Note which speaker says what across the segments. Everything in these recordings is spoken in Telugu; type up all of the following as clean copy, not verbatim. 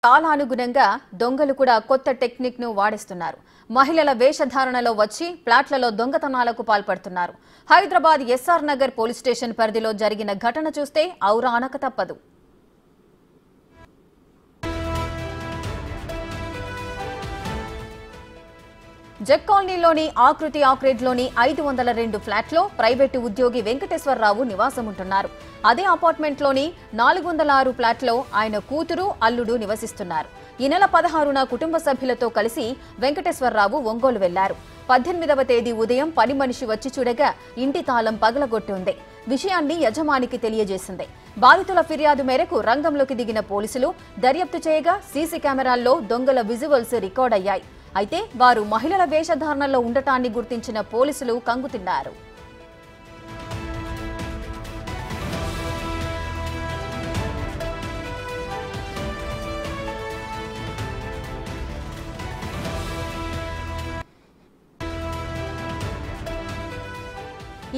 Speaker 1: కాలానుగుణంగా దొంగలు కూడా కొత్త టెక్నిక్ ను వాడిస్తున్నారు. మహిళల వేషధారణలో వచ్చి ప్లాట్లలో దొంగతనాలకు పాల్పడుతున్నారు. Hyderabad SR Nagar police station పరిధిలో జరిగిన ఘటన చూస్తే ఔరా అనక తప్పదు. జగ్ కాలనీలోని ఆకృతి ఆక్రేడ్లోని 502 ఫ్లాట్లో ప్రైవేటు ఉద్యోగి వెంకటేశ్వరరావు నివాసముంటున్నారు. అదే అపార్ట్మెంట్లోని 406 ఫ్లాట్లో ఆయన కూతురు, అల్లుడు నివసిస్తున్నారు. ఈ నెల 16న కుటుంబ సభ్యులతో కలిసి వెంకటేశ్వరరావు ఒంగోలు వెళ్లారు. 18వ తేదీ ఉదయం పని మనిషి వచ్చి చూడగా ఇంటి తాళం పగలగొట్టి ఉంది. విషయాన్ని యజమానికి తెలియజేసింది. బాధితుల ఫిర్యాదు మేరకు రంగంలోకి దిగిన పోలీసులు దర్యాప్తు చేయగా సీసీ కెమెరాల్లో దొంగల విజువల్స్ రికార్డ్ అయ్యాయి. అయితే వారు మహిళల వేషధారణలో ఉండటాన్ని గుర్తించిన పోలీసులు కంగుతిన్నారు.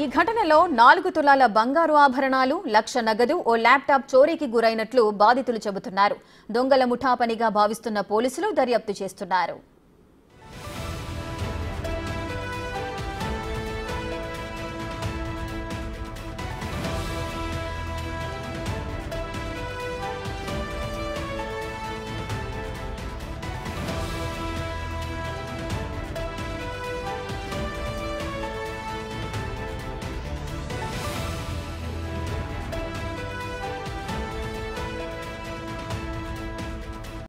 Speaker 1: ఈ ఘటనలో 4 తులాల బంగారు ఆభరణాలు, 1,00,000 నగదు, ఓ ల్యాప్టాప్ చోరీకి గురైనట్లు బాధితులు చెబుతున్నారు. దొంగల ముఠా పనిగా భావిస్తున్న పోలీసులు దర్యాప్తు చేస్తున్నారు.